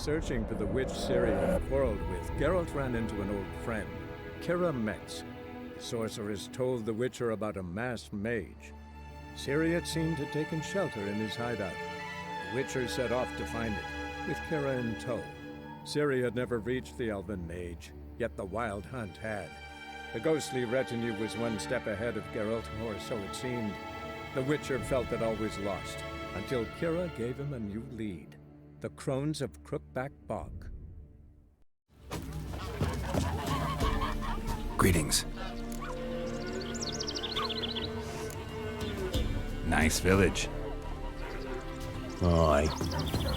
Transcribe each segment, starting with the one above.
Searching for the witch Ciri had quarreled with, Geralt ran into an old friend, Kira Metz. The sorceress told the Witcher about a masked mage. Ciri had seemed to have taken shelter in his hideout. The Witcher set off to find it, with Kira in tow. Ciri had never reached the elven mage, yet the wild hunt had. The ghostly retinue was one step ahead of Geralt, or so it seemed. The Witcher felt it always lost, until Kira gave him a new lead. The crones of Crookback Bog. Greetings. Nice village. Aye,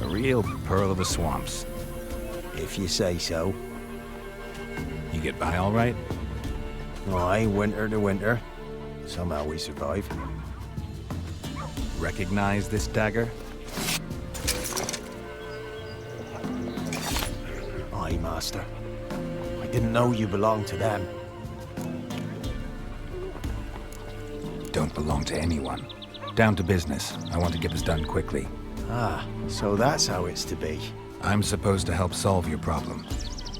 A real pearl of the swamps. if you say so. You get by all right? Aye, winter to winter. Somehow we survive. Recognize this dagger? Aye, master. I didn't know you belonged to them. Don't belong to anyone. Down to business. I want to get this done quickly. Ah, so that's how it's to be. I'm supposed to help solve your problem.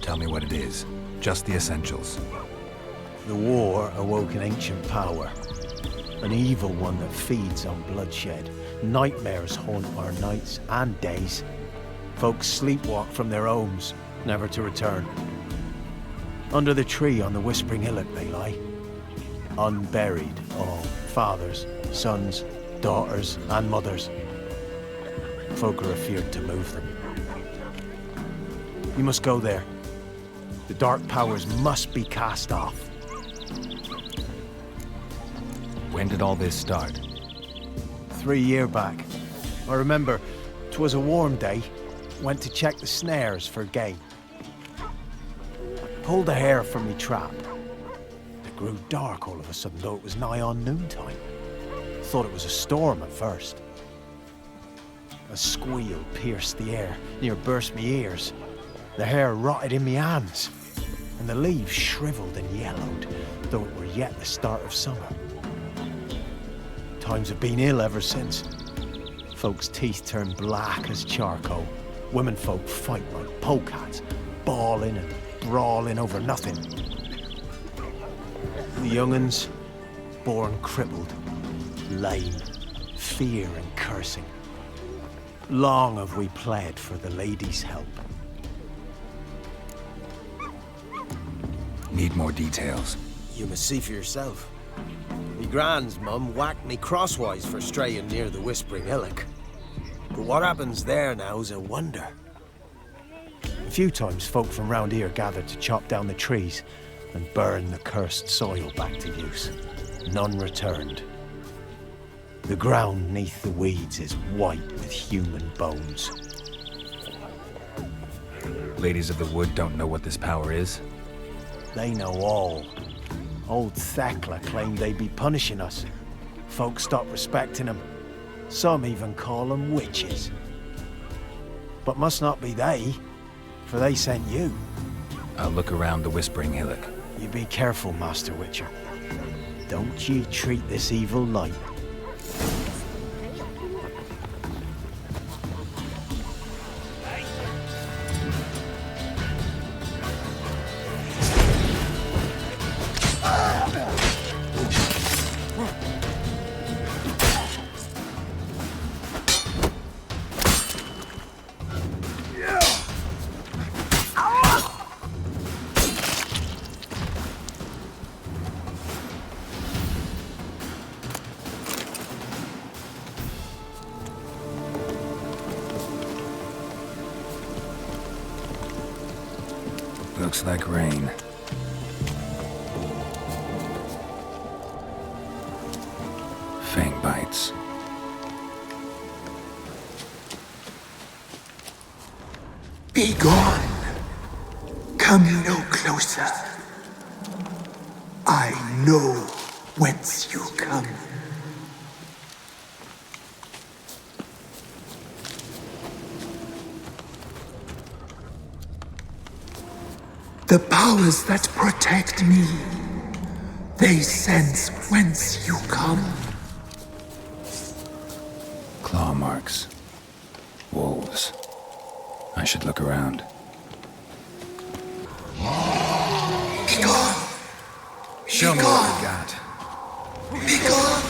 Tell me what it is. Just the essentials. The war awoke an ancient power. An evil one that feeds on bloodshed. Nightmares haunt our nights and days. Folks sleepwalk from their homes, never to return. Under the tree on the Whispering Hillock they lie. Unburied, all fathers, sons, daughters, and mothers. Folk are afeard to move them. You must go there. The dark powers must be cast off. When did all this start? 3 years back. I remember, 'twas a warm day. Went to check the snares for game. Pulled a hare from me trap. It grew dark all of a sudden, though it was nigh on noontime. Thought it was a storm at first. A squeal pierced the air, near burst me ears. The hair rotted in me hands, and the leaves shriveled and yellowed, though it were yet the start of summer. Times have been ill ever since. Folks' teeth turn black as charcoal. Women folk fight like polecats, bawling and brawling over nothing. The young'uns, born crippled, lame, fear and cursing. Long have we pled for the lady's help. Need more details. You must see for yourself. Me grand's mum whacked me crosswise for straying near the Whispering Hillock. But what happens there now's a wonder. A few times folk from round here gathered to chop down the trees and burn the cursed soil back to use. None returned. The ground neath the weeds is white with human bones. Ladies of the Wood don't know what this power is? They know all. Old Thekla claimed they'd be punishing us. Folk stopped respecting them. Some even call them witches. But must not be they, for they sent you. I'll look around the Whispering Hillock. You be careful, Master Witcher. Don't ye treat this evil light. Looks like rain. Fang bites. Be gone. Come no closer. I know whence you come. The powers that protect me, they sense whence you come. Claw marks. Wolves. I I should look around. Be gone! Show me what you got. Be gone!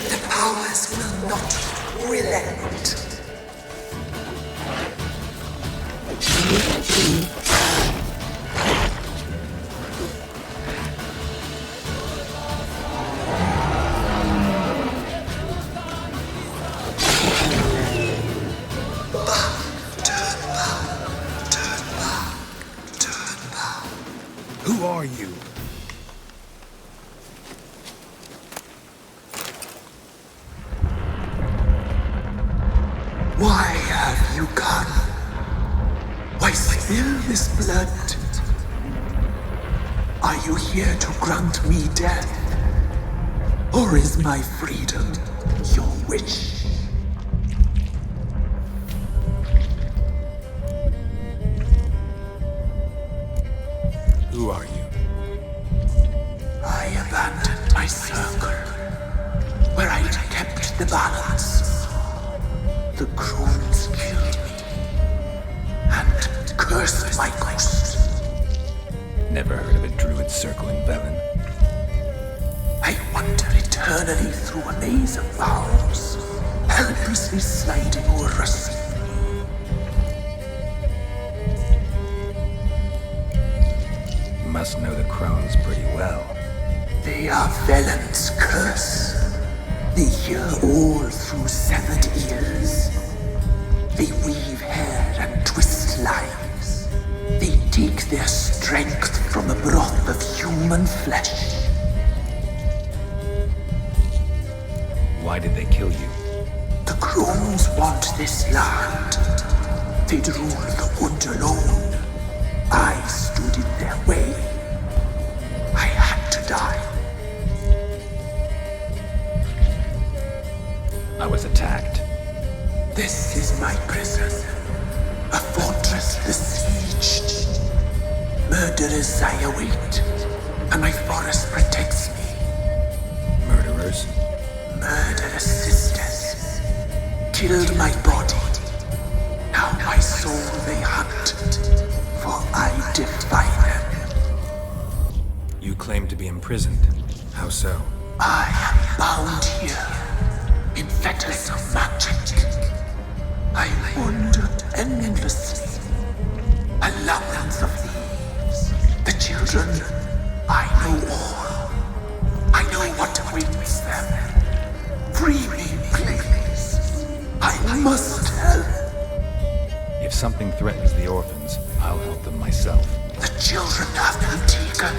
The powers will not relent. Who are you? Why have you come? Why spill this blood? Are you here to grant me death? Or is my freedom your wish? Who are you? I abandoned my circle, where I'd kept the balance. The crones killed me, and cursed my ghost. Never heard of a druid circling Velen. I wander eternally through a maze of vows, helplessly sliding over a sea. You must know the crones pretty well. They are Velen's curse. They hear all through severed ears. They weave hair and twist lives. They take their strength from a broth of human flesh. Why did they kill you? The crones want this land. They'd rule the wood alone. I stood in their way. I had to die. I was attacked. This is my prison. A fortress besieged. Murderers I await, and my forest protects me. Murderers? Murderous sisters killed my body. Now my soul they hunt, for I defy them. You claim to be imprisoned. How so? I am bound here in fetters of magic. I wandered endlessly, a labyrinth of leaves. The children, I know all. I know what awaits them. Free me, please. I must help. If something threatens the orphans, I'll help them myself. The children have been taken.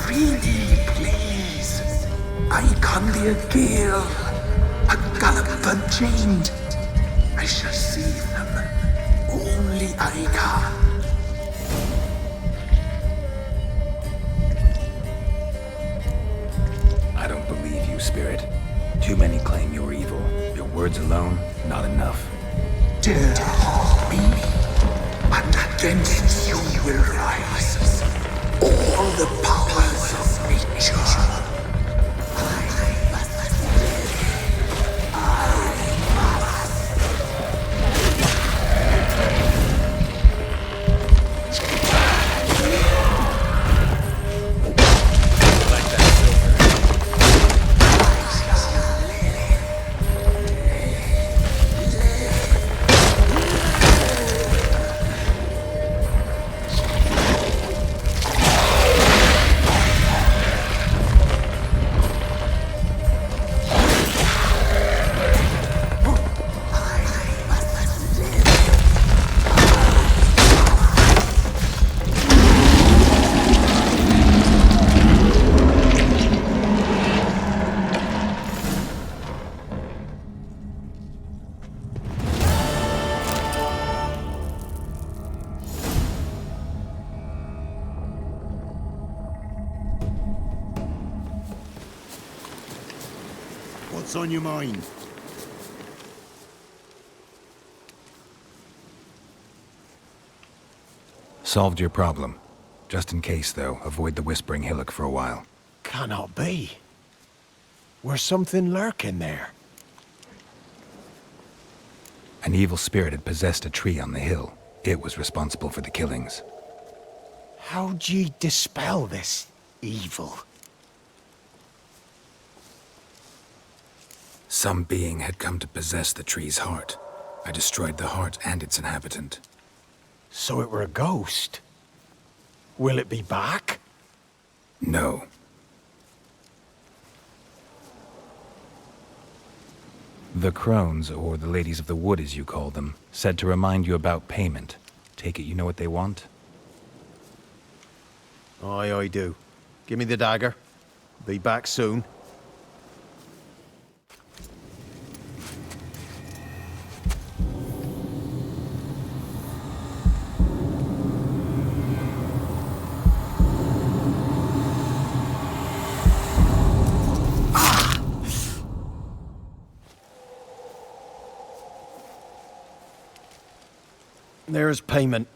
Free me, please. I can be a gale, a galloper chained. I shall save them. Only I can. I don't believe you, Spirit. Too many claim you're evil. Your words alone, not enough. Dare harm me, and against you will rise all the powers of nature. What's on your mind? Solved your problem. Just in case, though, avoid the Whispering Hillock for a while. Cannot be. Where's something lurking there? I An evil spirit had possessed a tree on the hill. It was responsible for the killings. How'd ye dispel this evil? Some being had come to possess the tree's heart. I destroyed the heart and its inhabitant. So it were a ghost? Will it be back? No. The crones, or the ladies of the wood as you call them, said to remind you about payment. Take it you know what they want? Aye, I do. Give me the dagger. Be back soon. There's payment.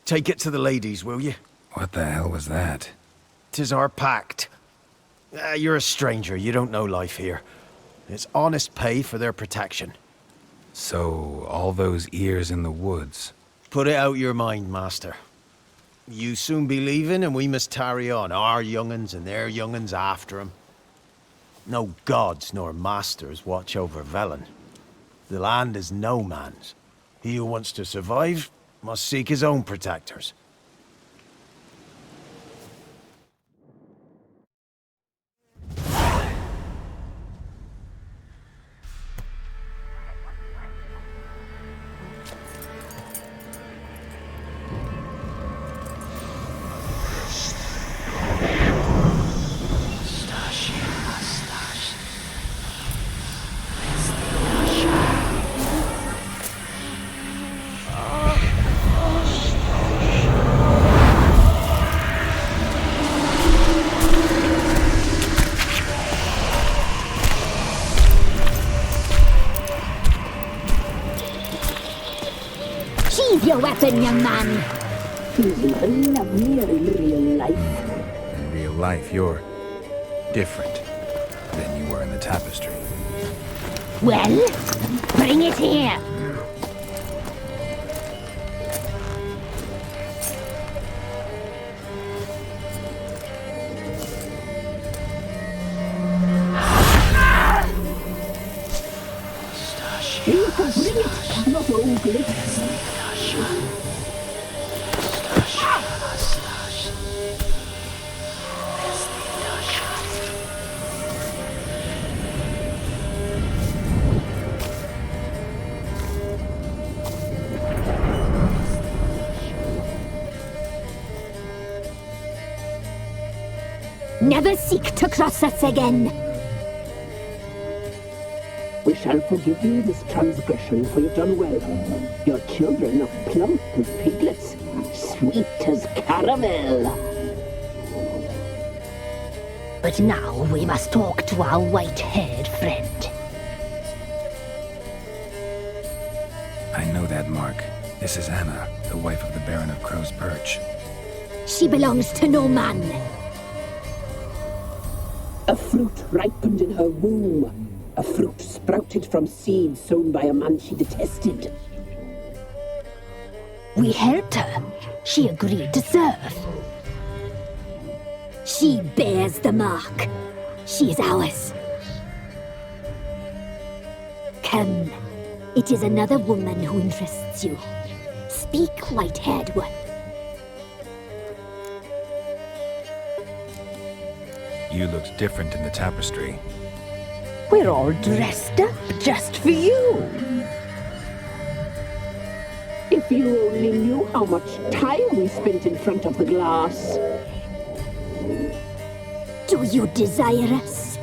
Take it to the ladies, will you? What the hell was that? 'Tis our pact. You're a stranger, you don't know life here. It's honest pay for their protection. So, all those ears in the woods. Put it out your mind, master. You soon be leaving and we must tarry on, our young'uns and their young'uns after 'em. No gods nor masters watch over Velen. The land is no man's. He who wants to survive must seek his own protectors. Your weapon, young man. He's even lovelier in real life. In real life, you're different than you were in the tapestry. Well, bring it here. You can bring it, not ugly. Never seek to cross us again. We shall forgive you this transgression, for you've done well. Your children are plump as piglets, sweet as caramel. But now we must talk to our white-haired friend. I know that mark. This is Anna, the wife of the Baron of Crow's Perch. She belongs to no man. A fruit ripened in her womb. A fruit sprouted from seeds sown by a man she detested. We helped her. She agreed to serve. She bears the mark. She is ours. Come. It is another woman who interests you. Speak, white-haired one. You looked different in the tapestry. We're all dressed up just for you. If you only knew how much time we spent in front of the glass. Do you desire us?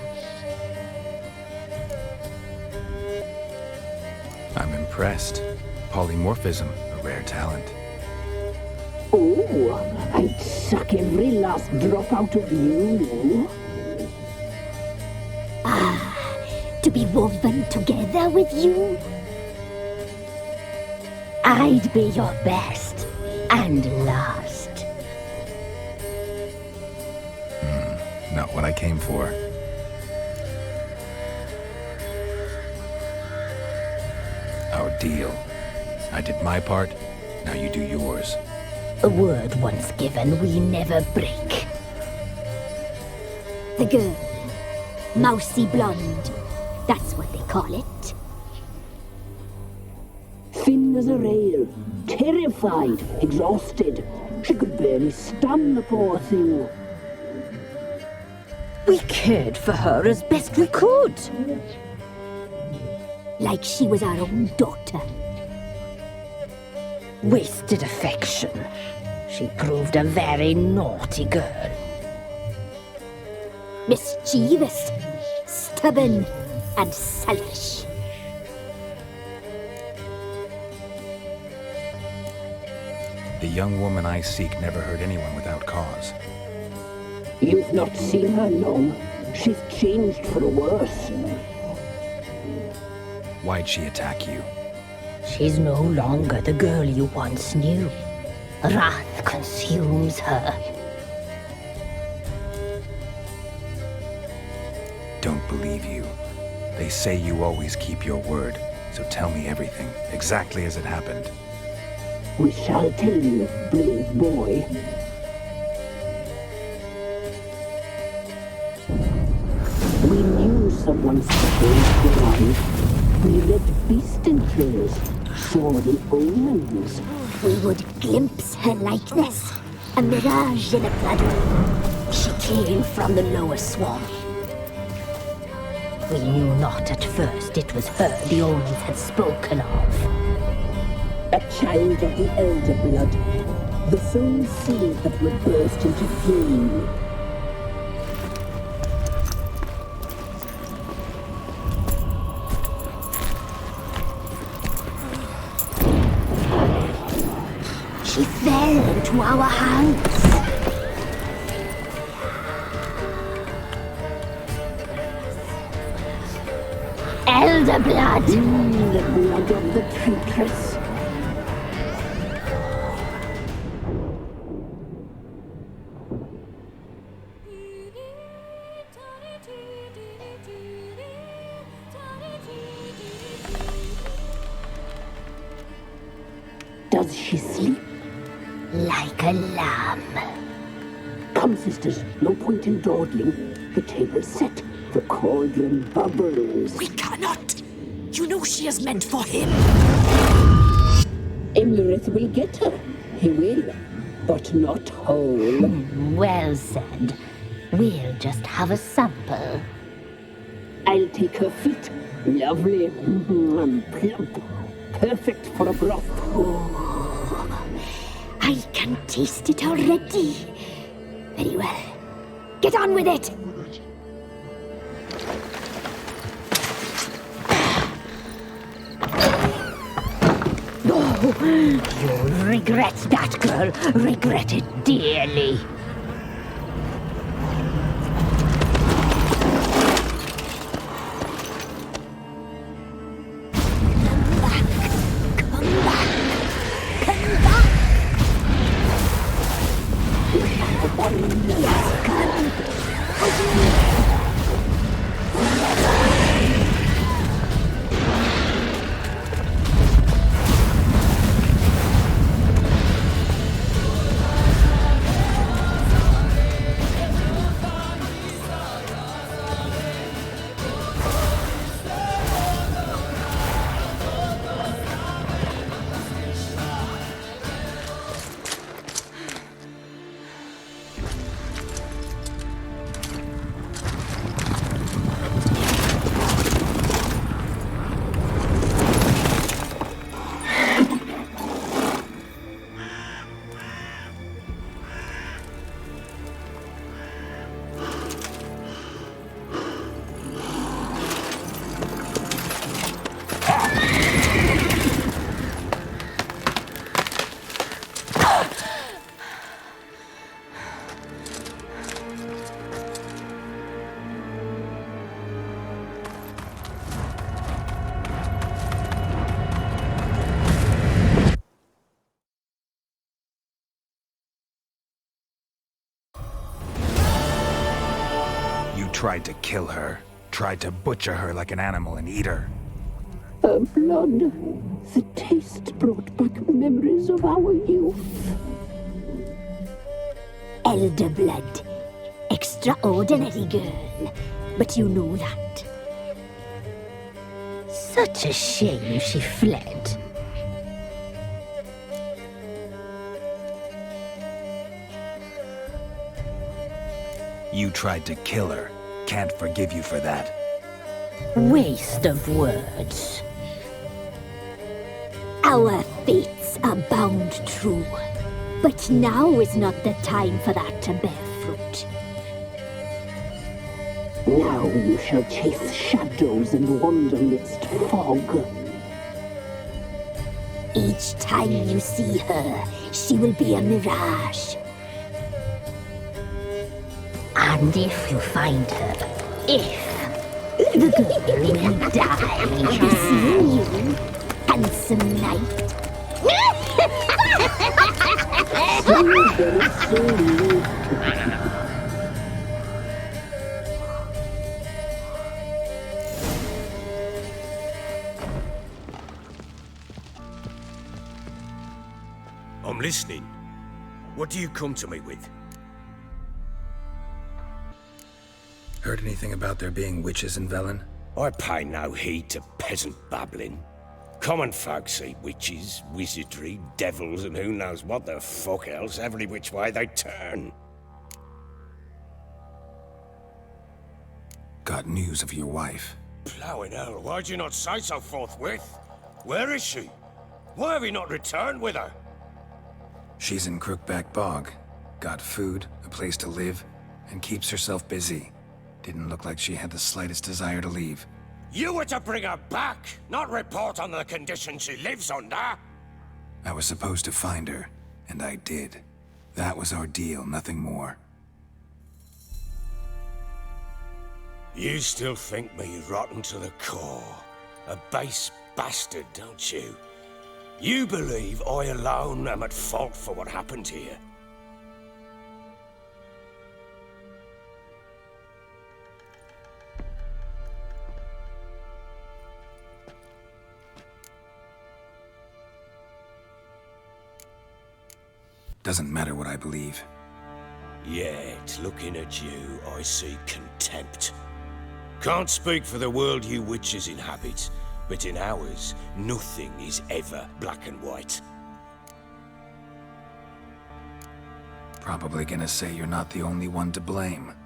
I'm impressed. Polymorphism, a rare talent. Oh, I'd suck every last drop out of you. To be woven together with you? I'd be your best and last. Not what I came for. Our deal. I did my part, now you do yours. A word once given, we never break. The girl. Mousy blonde. That's what they call it. Thin as a rail, terrified, exhausted. She could barely stand, the poor thing. We cared for her as best we could. Like she was our own daughter. Wasted affection. She proved a very naughty girl. Mischievous, stubborn, and selfish. The young woman I seek never hurt anyone without cause. You've not seen her long. She's changed for the worse. Why'd she attack you? She's no longer the girl you once knew. Wrath consumes her. Don't believe you. They say you always keep your word, so tell me everything, exactly as it happened. We shall tell you, brave boy. We knew someone supposed to arrive. We read beast entrails, saw the omens. We would glimpse her likeness, a mirage in a blood. She came from the lower swarm. We knew not at first it was her the omens had spoken of. A child of the elder blood, the soul seed that would burst into flame. She fell into our hands. Elder blood! The blood of the traitress. Does she sleep? Like a lamb. Come, sisters, no point in dawdling. The table's set. The cauldron bubbles. We cannot! You know she is meant for him! Emlyrith will get her. He will, but not whole. Well said. We'll just have a sample. I'll take her feet. Lovely and plump. Perfect for a broth. I can taste it already. Very well. Get on with it! You'll regret that, girl. Regret it dearly. Tried to kill her. Tried to butcher her like an animal and eat her. Her blood. The taste brought back memories of our youth. Elder blood. Extraordinary girl. But you know that. Such a shame she fled. You tried to kill her. Can't forgive you for that. Waste of words. Our fates are bound true. But now is not the time for that to bear fruit. Now you shall chase shadows and wander midst fog. Each time you see her, she will be a mirage. And if you find her, the girl will die. Be seeing you, handsome knight. I'm listening. What do you come to me with? Heard anything about there being witches in Velen? I pay no heed to peasant babbling. Common folk see witches, wizardry, devils, and who knows what the fuck else every which way they turn. Got news of your wife. Plowing hell, why'd you not say so forthwith? Where is she? Why have you not returned with her? She's in Crookback Bog. Got food, a place to live, and keeps herself busy. Didn't look like she had the slightest desire to leave. You were to bring her back, not report on the condition she lives under. I was supposed to find her, and I did. That was our deal, nothing more. You still think me rotten to the core. A base bastard, don't you? You believe I alone am at fault for what happened here. Doesn't matter what I believe. Yet, looking at you, I see contempt. Can't speak for the world you witches inhabit, but in ours, nothing is ever black and white. Probably gonna say you're not the only one to blame.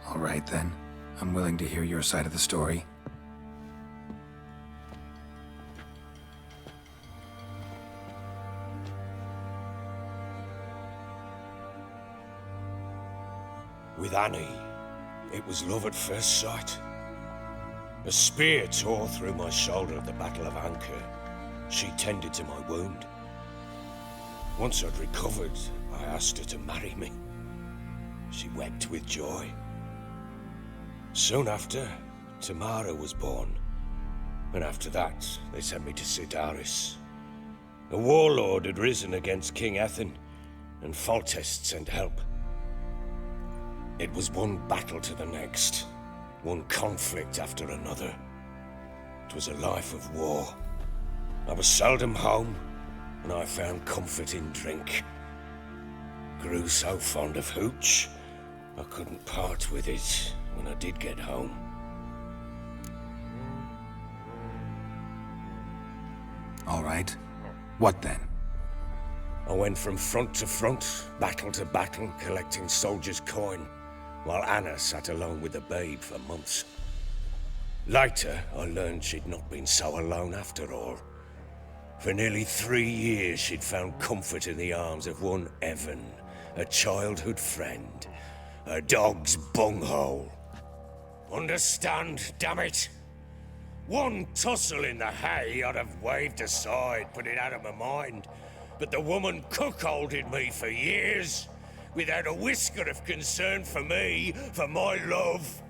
All right then, I'm willing to hear your side of the story. With Annie, it was love at first sight. A spear tore through my shoulder at the Battle of Anchor. She tended to my wound. Once I'd recovered, I asked her to marry me. She wept with joy. Soon after, Tamara was born. And after that, they sent me to Sidaris. A warlord had risen against King Ethan, and Foltest sent help. It was one battle to the next, one conflict after another. It was a life of war. I was seldom home, and I found comfort in drink. Grew so fond of hooch, I couldn't part with it when I did get home. All right. What then? I went from front to front, battle to battle, collecting soldiers' coin, while Anna sat alone with the babe for months. Later, I learned she'd not been so alone after all. For nearly 3 years, she'd found comfort in the arms of one Evan, a childhood friend, a dog's bunghole. Understand, damn it? One tussle in the hay I'd have waved aside, put it out of my mind. But the woman cuckolded me for years, without a whisker of concern for me, for my love.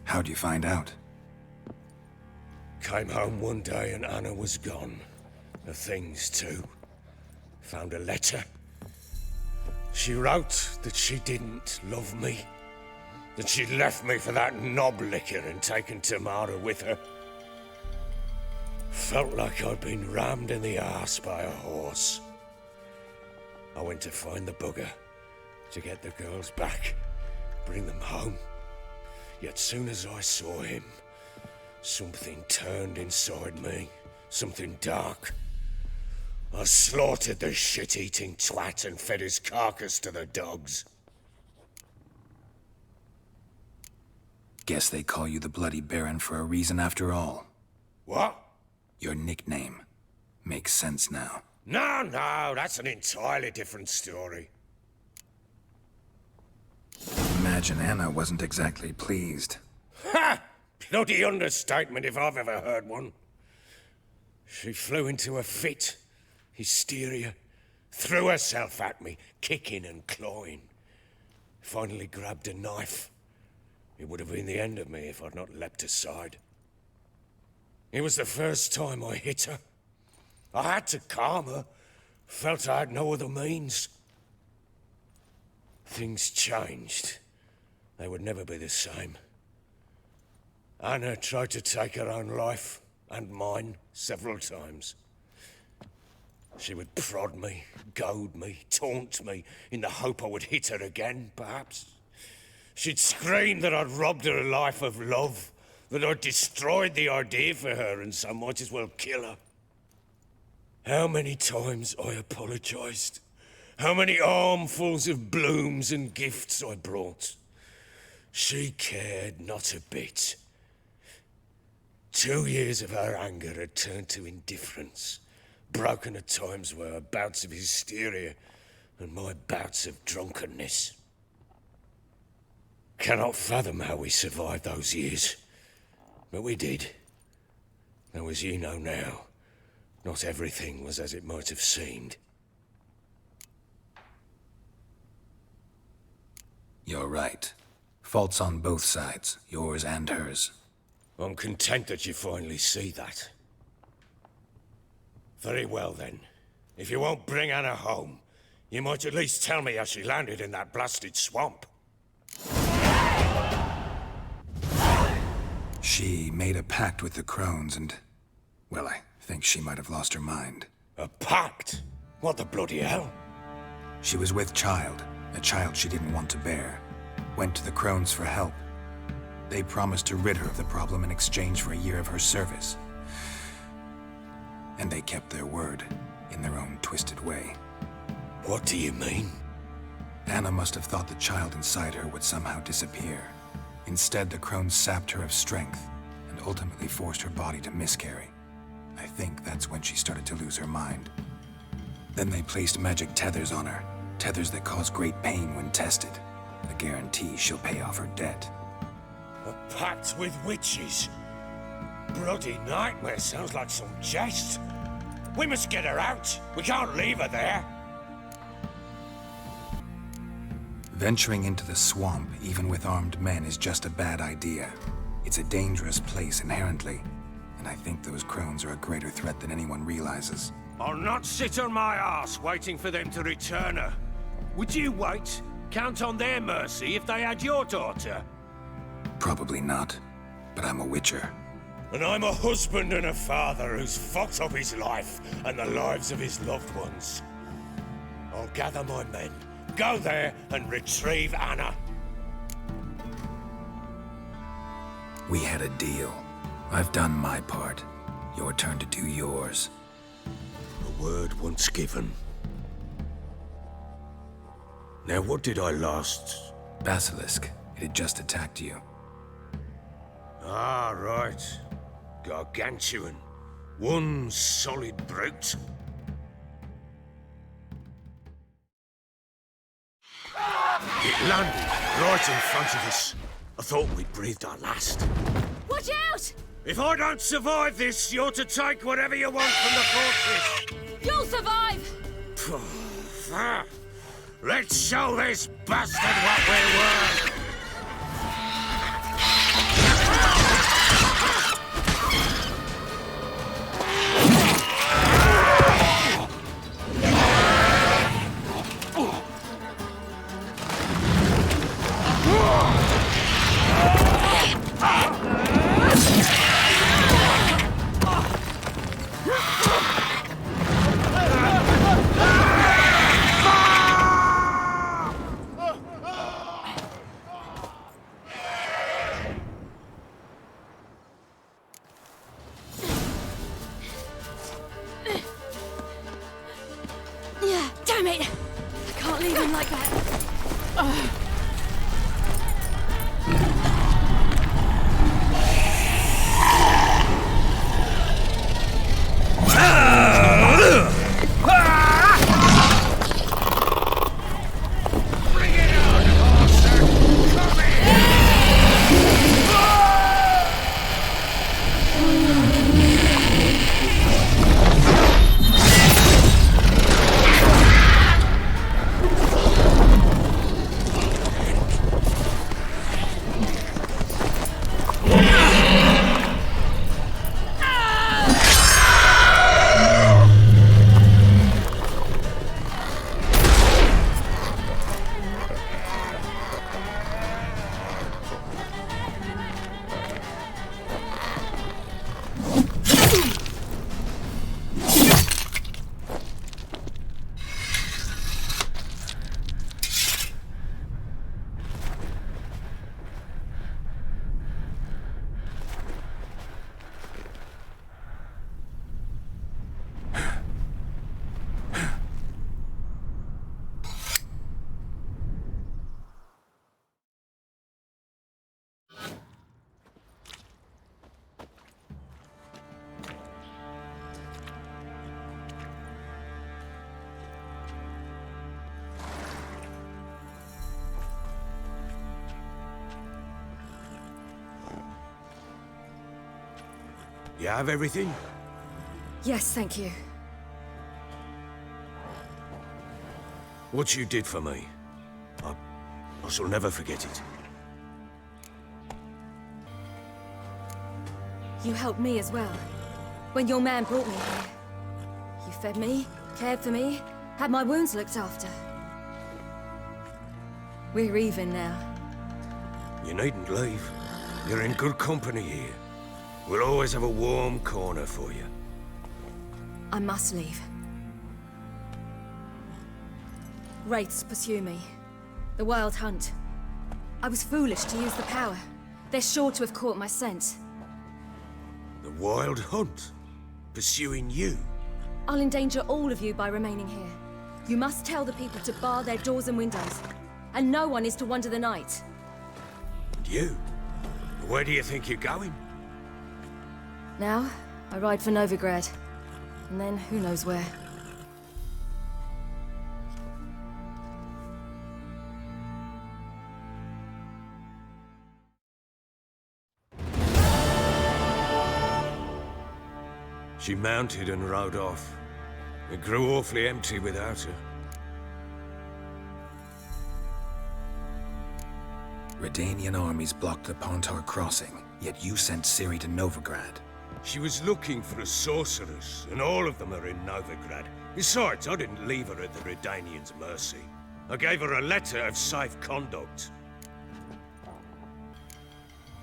How'd you find out? Came home one day and Anna was gone. The things too. Found a letter. She wrote that she didn't love me. that she'd left me for that knob licker and taken Tamara with her. Felt like I'd been rammed in the arse by a horse. I went to find the bugger, to get the girls back, bring them home. Yet soon as I saw him, something turned inside me, something dark. I slaughtered the shit-eating twat and fed his carcass to the dogs. Guess they call you the Bloody Baron for a reason after all. What? Your nickname. Makes sense now. No, that's an entirely different story. Imagine Anna wasn't exactly pleased. Ha! Bloody understatement if I've ever heard one. She flew into a fit, hysteria, threw herself at me, kicking and clawing. Finally grabbed a knife. It would have been the end of me if I'd not leapt aside. It was the first time I hit her. I had to calm her. Felt I had no other means. Things changed. They would never be the same. Anna tried to take her own life, and mine, several times. She would prod me, goad me, taunt me, in the hope I would hit her again, perhaps. She'd scream that I'd robbed her a life of love, that I'd destroyed the idea for her, and so might as well kill her. How many times I apologized. How many armfuls of blooms and gifts I brought. She cared not a bit. 2 years of her anger had turned to indifference, broken at times by her bouts of hysteria and my bouts of drunkenness. Cannot fathom how we survived those years, but we did. Though as you know now, not everything was as it might have seemed. You're right. Faults on both sides, yours and hers. I'm content that you finally see that. Very well then. If you won't bring Anna home, you might at least tell me how she landed in that blasted swamp. She made a pact with the crones and... well, I think she might have lost her mind. A pact? What the bloody hell? She was with child, a child she didn't want to bear. Went to the crones for help. They promised to rid her of the problem in exchange for a year of her service. And they kept their word, in their own twisted way. What do you mean? Anna must have thought the child inside her would somehow disappear. Instead, the crones sapped her of strength, and ultimately forced her body to miscarry. I think that's when she started to lose her mind. Then they placed magic tethers on her, tethers that cause great pain when tested. A guarantee she'll pay off her debt. A pact with witches? Bloody nightmare, sounds like some jest. We must get her out. We can't leave her there. Venturing into the swamp, even with armed men, is just a bad idea. It's a dangerous place inherently, and I think those crones are a greater threat than anyone realizes. I'll not sit on my arse waiting for them to return her. Would you wait? Count on their mercy if they had your daughter? Probably not, but I'm a witcher. And I'm a husband and a father who's fucked up his life and the lives of his loved ones. I'll gather my men, go there and retrieve Anna. We had a deal. I've done my part. Your turn to do yours. A word once given. Now what did I last... Basilisk. It had just attacked you. Ah, right. Gargantuan. One solid brute. It landed right in front of us. I thought we'd breathed our last. Watch out! If I don't survive this, you're to take whatever you want from the fortress. You'll survive! Let's show this bastard what we were. like that. You have everything? Yes, thank you. What you did for me, I shall never forget it. You helped me as well. When your man brought me here. You fed me, cared for me, had my wounds looked after. We're even now. You needn't leave. You're in good company here. We'll always have a warm corner for you. I must leave. Wraiths pursue me. The Wild Hunt. I was foolish to use the power. They're sure to have caught my scent. The Wild Hunt? Pursuing you? I'll endanger all of you by remaining here. You must tell the people to bar their doors and windows. And no one is to wander the night. And you? Where do you think you're going? Now, I ride for Novigrad. And then, who knows where. She mounted and rode off. It grew awfully empty without her. Redanian armies blocked the Pontar crossing, yet you sent Ciri to Novigrad. She was looking for a sorceress, and all of them are in Novigrad. Besides, I didn't leave her at the Redanians' mercy. I gave her a letter of safe conduct.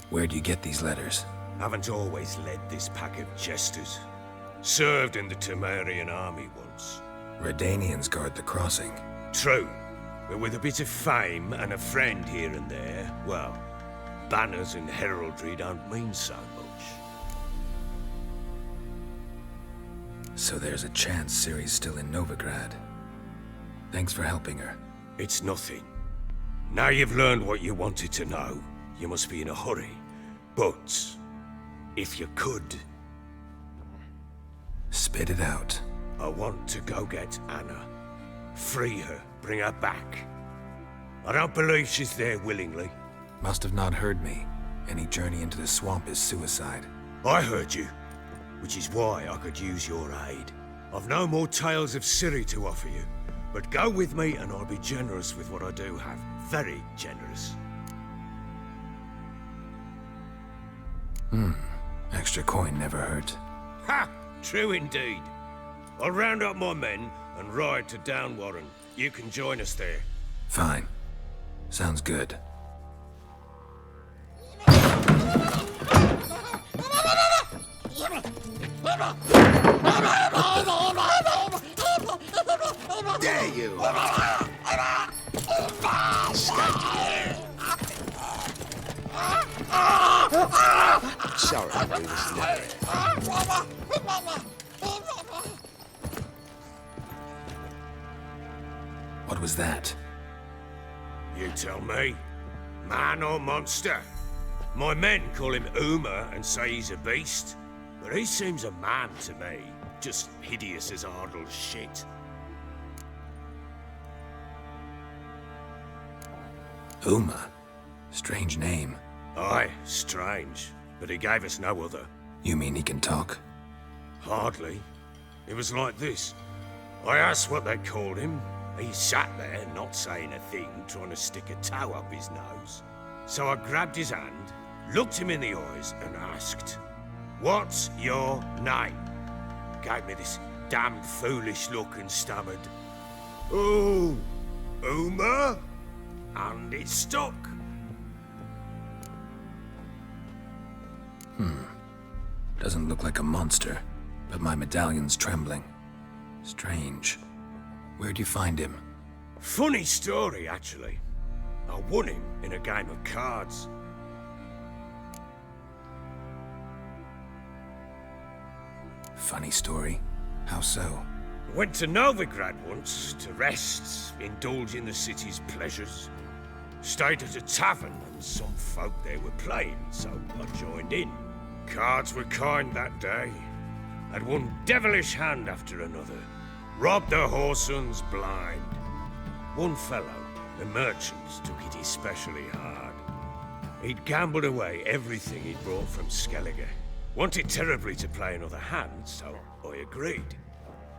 Where'd you get these letters? Haven't always led this pack of jesters. Served in the Temerian army once. Redanians guard the crossing. True, but with a bit of fame and a friend here and there, well, banners and heraldry don't mean so much. So there's a chance Ciri's still in Novigrad. Thanks for helping her. It's nothing. Now you've learned what you wanted to know, you must be in a hurry. But, if you could... Spit it out. I want to go get Anna. Free her, bring her back. I don't believe she's there willingly. Must have not heard me. Any journey into the swamp is suicide. I heard you, which is why I could use your aid. I've no more tales of Ciri to offer you, but go with me and I'll be generous with what I do have. Very generous. Extra coin never hurt. Ha! True indeed. I'll round up my men and ride to Downwarren. You can join us there. Fine. Sounds good. Dare you! Sorry, we was never. What was that? You tell me. Man or monster? My men call him Uma and say he's a beast, but he seems a man to me. Just hideous as Ardle's shit. Uma? Strange name. Aye, strange. But he gave us no other. You mean he can talk? Hardly. It was like this. I asked what they called him. He sat there, not saying a thing, trying to stick a toe up his nose. So I grabbed his hand, looked him in the eyes, and asked, "What's your name?" Gave me this damned foolish look and stammered, "Oh, Uma?" And it stuck. Doesn't look like a monster, but my medallion's trembling. Strange. Where'd you find him? Funny story, actually. I won him in a game of cards. Funny story? How so? Went to Novigrad once to rest, indulge in the city's pleasures. Stayed at a tavern and some folk there were playing, so I joined in. Cards were kind that day. Had one devilish hand after another. Robbed the whoresun's blind. One fellow, the merchant, took it especially hard. He'd gambled away everything he'd brought from Skellige. Wanted terribly to play another hand, so I agreed.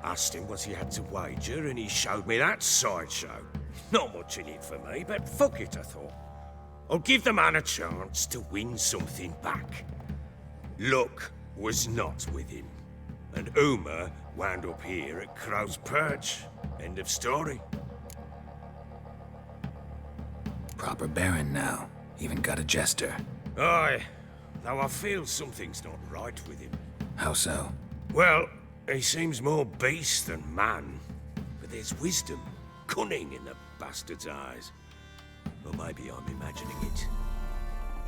Asked him what he had to wager, and he showed me that sideshow. Not much in it for me, but fuck it, I thought. I'll give the man a chance to win something back. Luck was not with him, and Uma wound up here at Crow's Perch. End of story. Proper baron now. Even got a jester. Aye, though I feel something's not right with him. How so? Well, he seems more beast than man, but there's wisdom, cunning in the bastard's eyes. Or maybe I'm imagining it.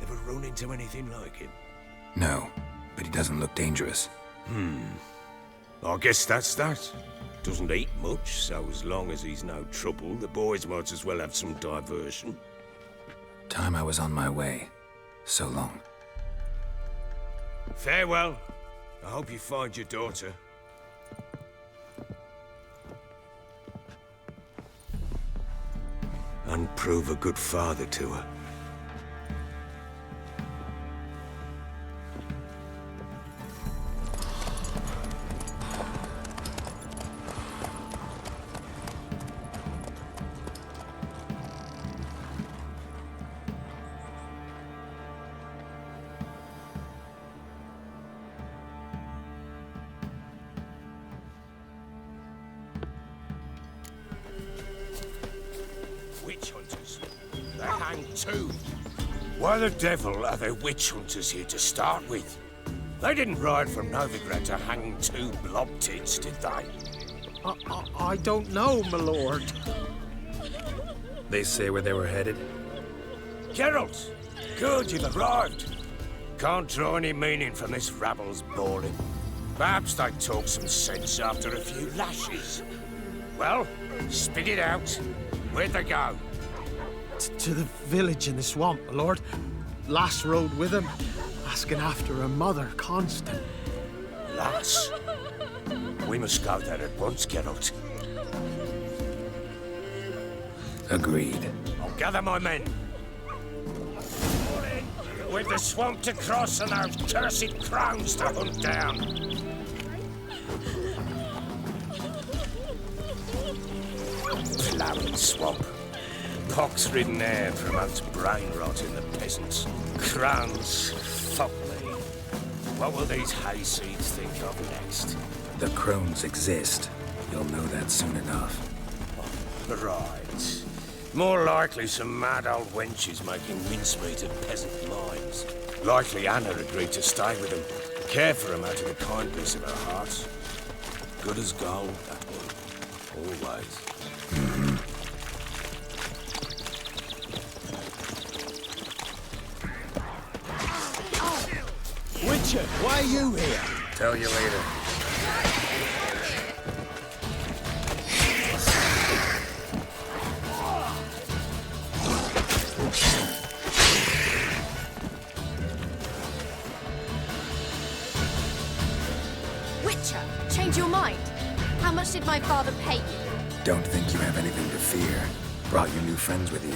Ever run into anything like him? No, but he doesn't look dangerous. I guess that's that. Doesn't eat much, so as long as he's no trouble, the boys might as well have some diversion. Time I was on my way. So long. Farewell. I hope you find your daughter. And prove a good father to her. Witch hunters. They hang too. Why the devil are there witch hunters here to start with? They didn't ride from Novigrad to hang two blob tits, did they? I don't know, my lord. They say where they were headed? Geralt! Good, you've arrived. Can't draw any meaning from this rabble's bawling. Perhaps they talk some sense after a few lashes. Well, spit it out. Where'd they go? To the village in the swamp, my lord. Lass rode with him, asking after her mother, constant. Lass? We must go there at once, Geralt. Agreed. I'll gather my men. With the swamp to cross and those cursed crows to hunt down. Ploughing swamp. Pox-ridden air promotes brain rot in the peasants. Crowns, fuck me. What will these hayseeds think of next? The crones exist. You'll know that soon enough. Right. More likely some mad old wenches making mincemeat of peasant minds. Likely Anna agreed to stay with them, care for them out of the kindness of her heart. Good as gold, that one. Always. Witcher, why are you here? Tell you later. Witcher, change your mind. How much did my father pay you? Don't think you have anything to fear. Brought your new friends with you.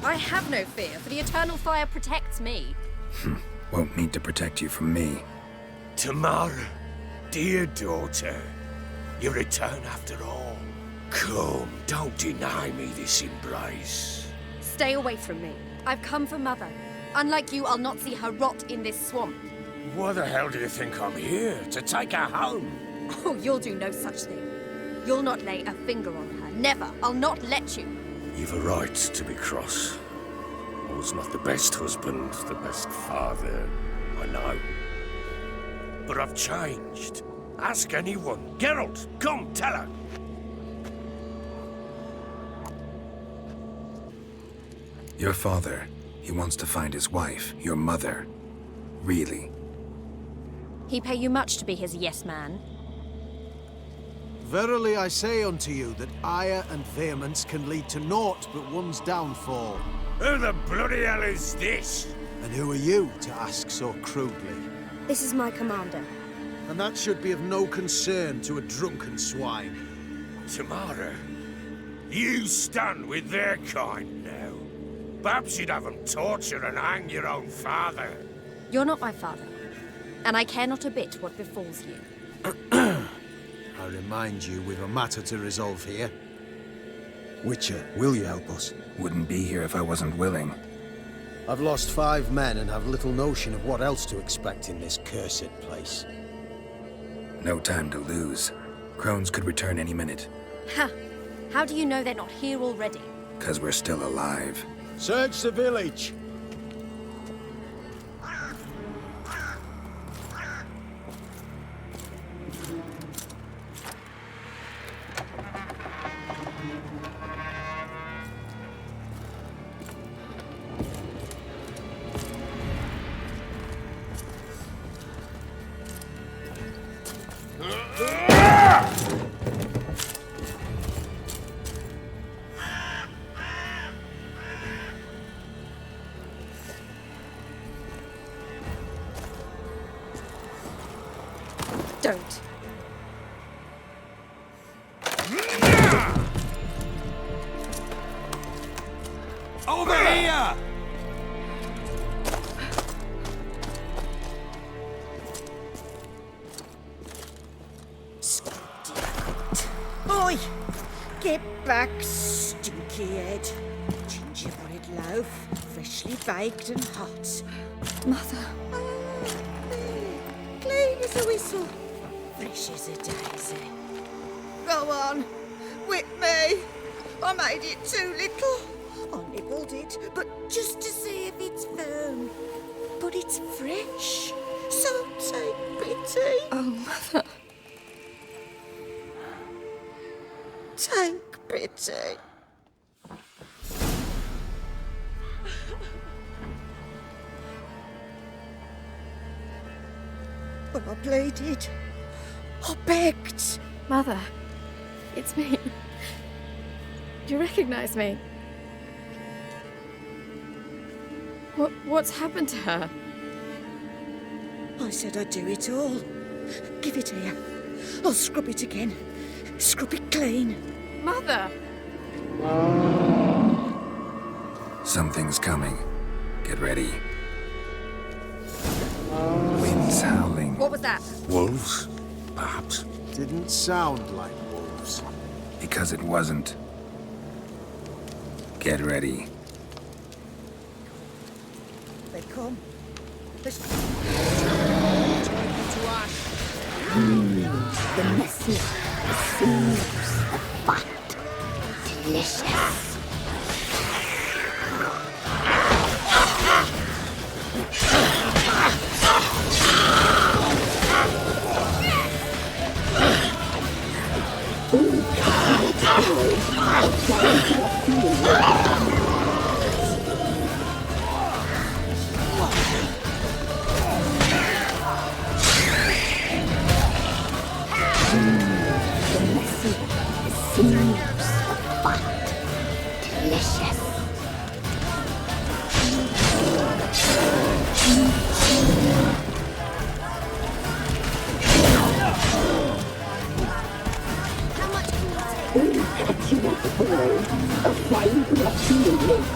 I have no fear, for the eternal fire protects me. Won't need to protect you from me. Tamara, dear daughter, you return after all. Come, don't deny me this embrace. Stay away from me. I've come for Mother. Unlike you, I'll not see her rot in this swamp. Why the hell do you think I'm here? To take her home? Oh, you'll do no such thing. You'll not lay a finger on her. Never. I'll not let you. You've a right to be cross. I was not the best husband, the best father, I know. But I've changed. Ask anyone. Geralt, come, tell her. Your father, he wants to find his wife, your mother. Really? He pay you much to be his yes man? Verily I say unto you that ire and vehemence can lead to naught but one's downfall. Who the bloody hell is this? And who are you to ask so crudely? This is my commander. And that should be of no concern to a drunken swine. Tamara, you stand with their kind now. Perhaps you'd have them torture and hang your own father. You're not my father, and I care not a bit what befalls you. I remind you, we've a matter to resolve here. Witcher, will you help us? Wouldn't be here if I wasn't willing. I've lost 5 men and have little notion of what else to expect in this cursed place. No time to lose. Crones could return any minute. Ha! How do you know they're not here already? 'Cause we're still alive. Search the village! Don't. Over here! Oi! Get back, stinky head. Gingerbread loaf, freshly baked and hot. Mother. Clean as a whistle. Fresh as a daisy. Go on, whip me. I made it too little. I nibbled it, but just to see if it's firm. But it's fresh, so take pity. Oh, Mother. Take pity. But I pleaded. I begged. Mother, it's me. Do you recognize me? What's happened to her? I said I'd do it all. Give it here. I'll scrub it again. Scrub it clean. Mother! Something's coming. Get ready. Wind's howling. What was that? Wolves, perhaps. Didn't sound like wolves. Because it wasn't. Get ready. They come. Let's... The messy, the sinews, the fat. Delicious. Well, find what you make.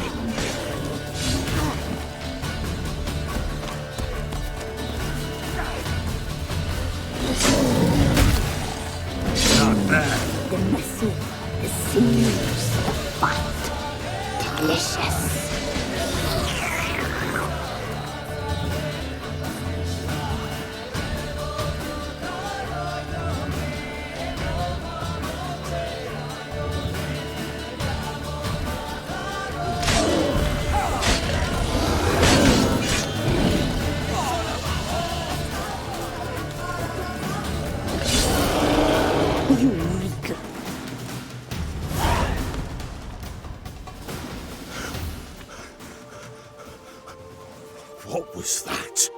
Not bad. The muscle, the sinews, the fight. Delicious. What was that?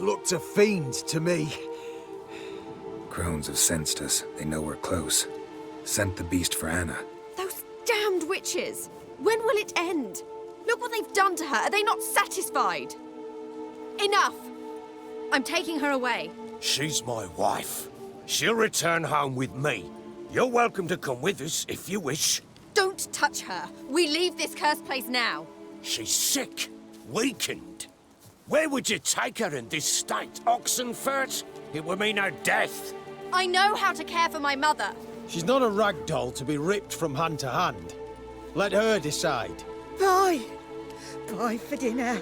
Looked a fiend to me. Crones have sensed us. They know we're close. Sent the beast for Anna. Those damned witches! When will it end? Look what they've done to her. Are they not satisfied? Enough! I'm taking her away. She's my wife. She'll return home with me. You're welcome to come with us if you wish. Don't touch her. We leave this cursed place now. She's sick, weakened. Where would you take her in this state? Oxenfurt? It would mean her death. I know how to care for my mother. She's not a rag doll to be ripped from hand to hand. Let her decide. Pie! Pie for dinner.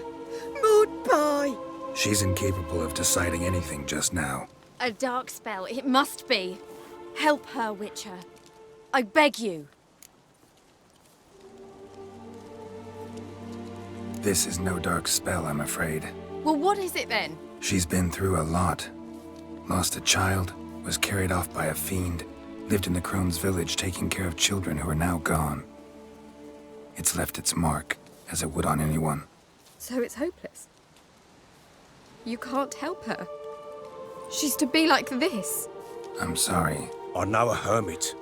Mud pie! She's incapable of deciding anything just now. A dark spell, it must be. Help her, Witcher. I beg you. This is no dark spell, I'm afraid. Well, what is it then? She's been through a lot. Lost a child, was carried off by a fiend, lived in the Crone's village taking care of children who are now gone. It's left its mark, as it would on anyone. So it's hopeless. You can't help her. She's to be like this. I'm sorry. I know a hermit.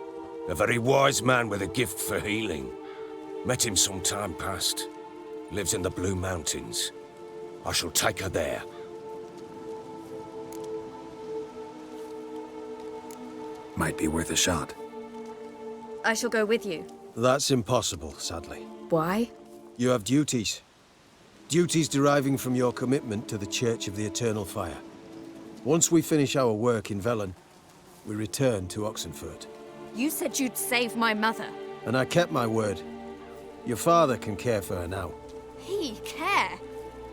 A very wise man with a gift for healing. Met him some time past. Lives in the Blue Mountains. I shall take her there. Might be worth a shot. I shall go with you. That's impossible, sadly. Why? You have duties. Duties deriving from your commitment to the Church of the Eternal Fire. Once we finish our work in Velen, we return to Oxenfurt. You said you'd save my mother. And I kept my word. Your father can care for her now. He care?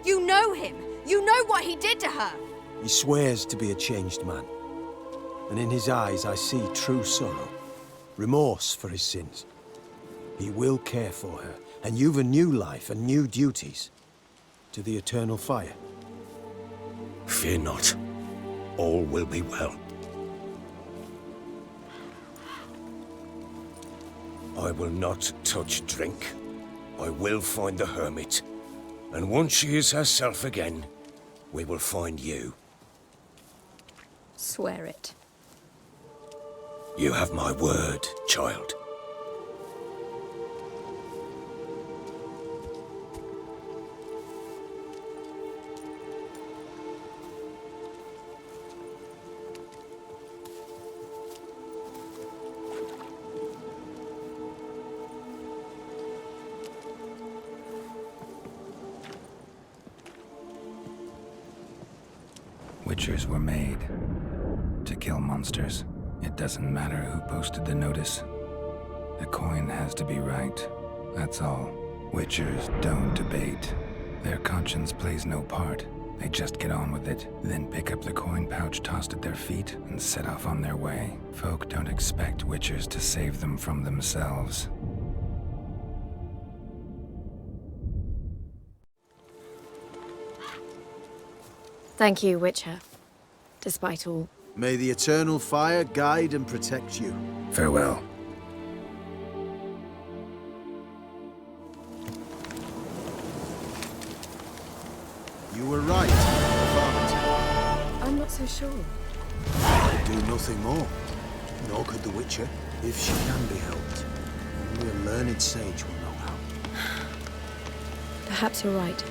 You know him. You know what he did to her. He swears to be a changed man. And in his eyes I see true sorrow. Remorse for his sins. He will care for her. And you've a new life and new duties. To the Eternal Fire. Fear not. All will be well. I will not touch drink. I will find the hermit. And once she is herself again, we will find you. Swear it. You have my word, child. Witchers were made to kill monsters. It doesn't matter who posted the notice. The coin has to be right. That's all. Witchers don't debate. Their conscience plays no part. They just get on with it, then pick up the coin pouch tossed at their feet and set off on their way. Folk don't expect Witchers to save them from themselves. Thank you, Witcher. Despite all. May the Eternal Fire guide and protect you. Farewell. You were right, Father. I'm not so sure. I do nothing more. Nor could the Witcher, if she can be helped. Only a learned sage will know how. Perhaps you're right.